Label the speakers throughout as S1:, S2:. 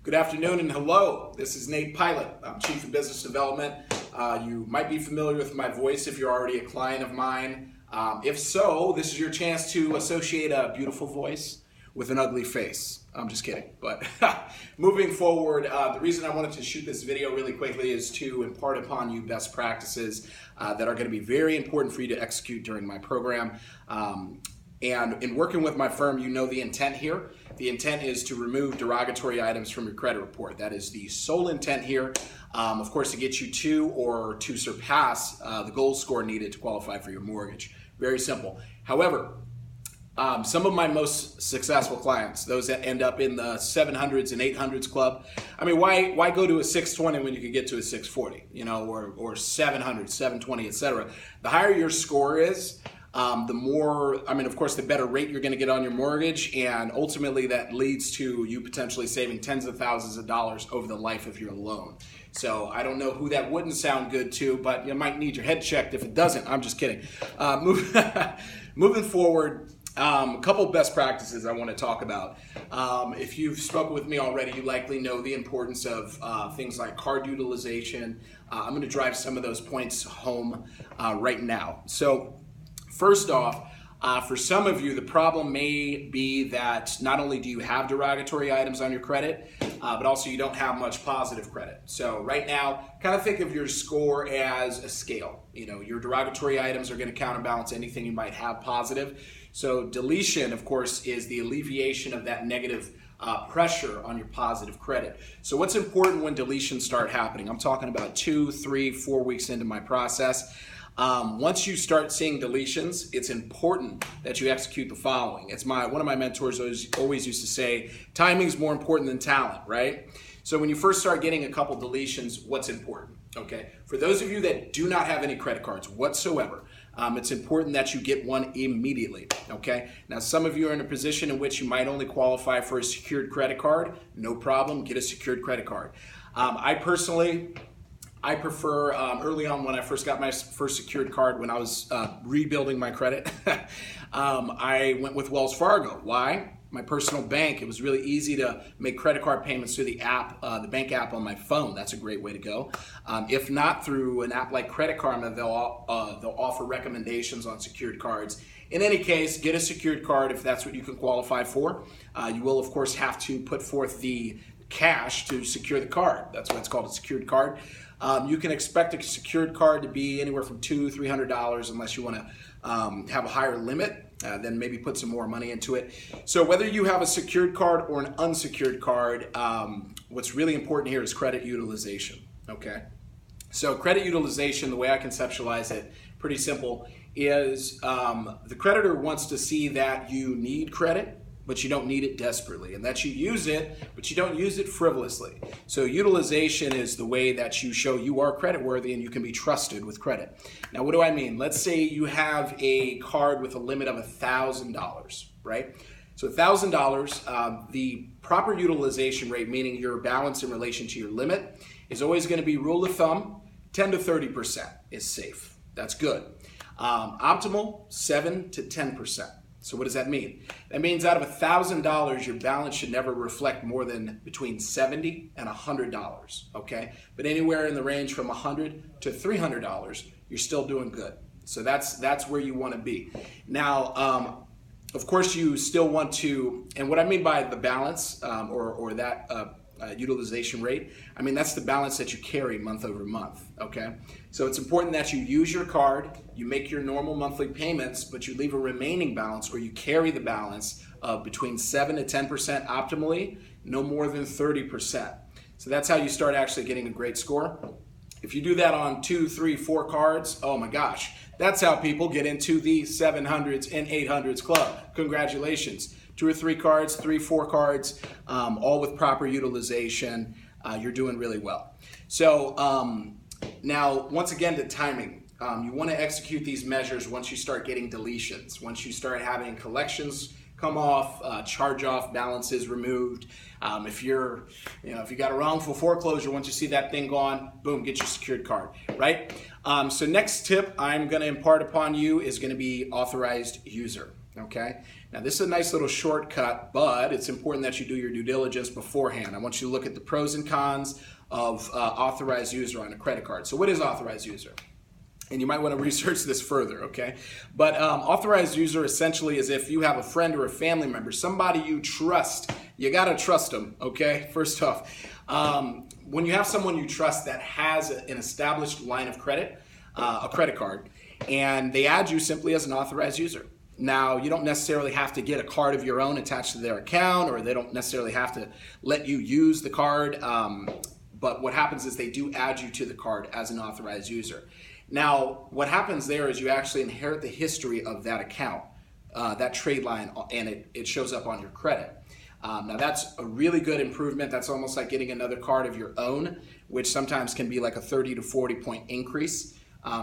S1: Good afternoon and hello. This is Nate Pilate. I'm Chief of Business Development. You might be familiar with my voice if you're already a client of mine. If so, this is your chance to associate a beautiful voice with an ugly face. I'm just kidding. But moving forward, the reason I wanted to shoot this video really quickly is to impart upon you best practices that are going to be very important for you to execute during my program. And in working with my firm, you know the intent here. The intent is to remove derogatory items from your credit report. That is the sole intent here, of course, to get you to or to surpass the goal score needed to qualify for your mortgage. Very simple. However, some of my most successful clients, those that end up in the 700s and 800s club, I mean, why go to a 620 when you can get to a 640, or 700, 720, etc. The higher your score is, the more, of course, the better rate you're going to get on your mortgage, and ultimately that leads to you potentially saving tens of thousands of dollars over the life of your loan. So I don't know who that wouldn't sound good to, but you might need your head checked if it doesn't. I'm just kidding. Moving forward, a couple best practices I want to talk about. If you've spoken with me already, you likely know the importance of things like card utilization. I'm going to drive some of those points home right now. So first off, for some of you, the problem may be that not only do you have derogatory items on your credit, but also you don't have much positive credit. So right now, kind of think of your score as a scale. Your derogatory items are going to counterbalance anything you might have positive. So deletion, of course, is the alleviation of that negative pressure on your positive credit. So what's important when deletions start happening? I'm talking about 2, 3, 4 weeks into my process. Once you start seeing deletions, it's important that you execute the following. One of my mentors always used to say, timing is more important than talent, right? So when you first start getting a couple deletions, what's important? Okay, for those of you that do not have any credit cards whatsoever, it's important that you get one immediately, okay? Now, some of you are in a position in which you might only qualify for a secured credit card. No problem, get a secured credit card. I prefer, early on when I first got my first secured card, when I was rebuilding my credit, I went with Wells Fargo. Why? My personal bank. It was really easy to make credit card payments through the app, the bank app on my phone. That's a great way to go. If not, through an app like Credit Karma, they'll offer recommendations on secured cards. In any case, get a secured card if that's what you can qualify for. You will, of course, have to put forth the cash to secure the card. That's why it's called a secured card. You can expect a secured card to be anywhere from $200, $300 unless you want to have a higher limit, then maybe put some more money into it. So whether you have a secured card or an unsecured card, what's really important here is credit utilization, okay? So credit utilization, the way I conceptualize it, pretty simple, is the creditor wants to see that you need credit, but you don't need it desperately, and that you use it, but you don't use it frivolously. So utilization is the way that you show you are creditworthy and you can be trusted with credit. Now, what do I mean? Let's say you have a card with a limit of $1,000, right? So $1,000, the proper utilization rate, meaning your balance in relation to your limit, is always going to be, rule of thumb, 10 to 30% is safe. That's good. Optimal, 7 to 10%. So what does that mean? That means out of $1,000, your balance should never reflect more than between $70 and $100, okay? But anywhere in the range from $100 to $300, you're still doing good. So that's where you want to be. Now, of course, you still want to, and what I mean by the balance or that utilization rate, that's the balance that you carry month over month, okay? So it's important that you use your card, you make your normal monthly payments, but you leave a remaining balance, or you carry the balance of between 7 to 10% optimally, no more than 30%. So that's how you start actually getting a great score. If you do that on 2, 3, 4 cards, oh my gosh, that's how people get into the 700s and 800s club. Congratulations. 2 or 3 cards, 3, 4 cards, all with proper utilization, you're doing really well. So now, once again, the timing. You want to execute these measures once you start getting deletions, once you start having collections come off, charge-off balances removed. If you got a wrongful foreclosure, once you see that thing gone, boom, get your secured card, right? So next tip I'm going to impart upon you is going to be authorized user. Okay. Now, this is a nice little shortcut, but it's important that you do your due diligence beforehand. I want you to look at the pros and cons of authorized user on a credit card. So what is authorized user? And you might want to research this further, okay? But authorized user essentially is if you have a friend or a family member, somebody you trust. You got to trust them, okay? First off, when you have someone you trust that has an established line of credit, a credit card, and they add you simply as an authorized user. Now, you don't necessarily have to get a card of your own attached to their account, or they don't necessarily have to let you use the card. But what happens is they do add you to the card as an authorized user. Now, what happens there is you actually inherit the history of that account, that trade line, and it shows up on your credit. Now, that's a really good improvement. That's almost like getting another card of your own, which sometimes can be like a 30 to 40 point increase.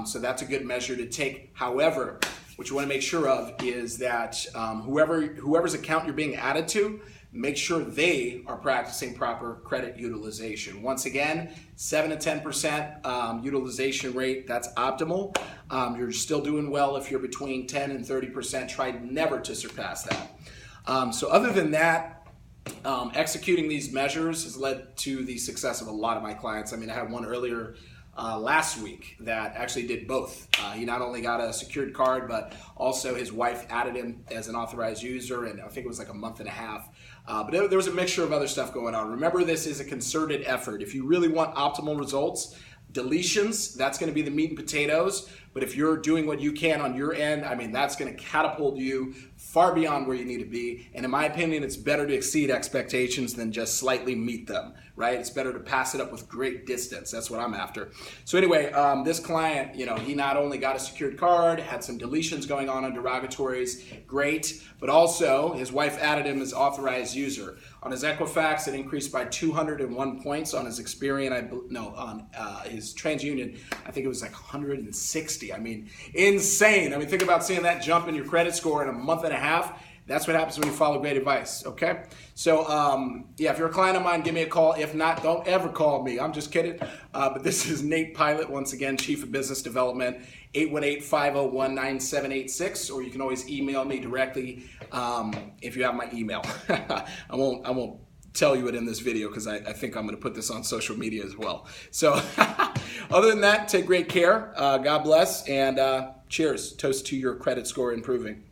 S1: So that's a good measure to take. However, what you want to make sure of is that whoever's account you're being added to, make sure they are practicing proper credit utilization. Once again, 7 to 10% utilization rate, that's optimal. You're still doing well if you're between 10 and 30%. Try never to surpass that. So other than that, executing these measures has led to the success of a lot of my clients. I mean, I had one earlier last week that actually did both. He not only got a secured card, but also his wife added him as an authorized user, and I think it was like a month and a half. But there was a mixture of other stuff going on. Remember, this is a concerted effort. If you really want optimal results, deletions, that's going to be the meat and potatoes. But if you're doing what you can on your end, I mean, that's going to catapult you far beyond where you need to be. And in my opinion, it's better to exceed expectations than just slightly meet them, right? It's better to pass it up with great distance. That's what I'm after. So anyway, this client, he not only got a secured card, had some deletions going on derogatories, great, but also his wife added him as authorized user. On his Equifax, it increased by 201 points. On his Experian, on his TransUnion, I think it was like 160. I mean, insane. I mean, think about seeing that jump in your credit score in a month and a half. That's what happens when you follow great advice, okay? So, yeah, if you're a client of mine, give me a call. If not, don't ever call me. I'm just kidding. But this is Nate Pilate, once again, Chief of Business Development, 818-501-9786, or you can always email me directly if you have my email. I won't tell you it in this video because I think I'm going to put this on social media as well. So, other than that, take great care. God bless, and cheers. Toast to your credit score improving.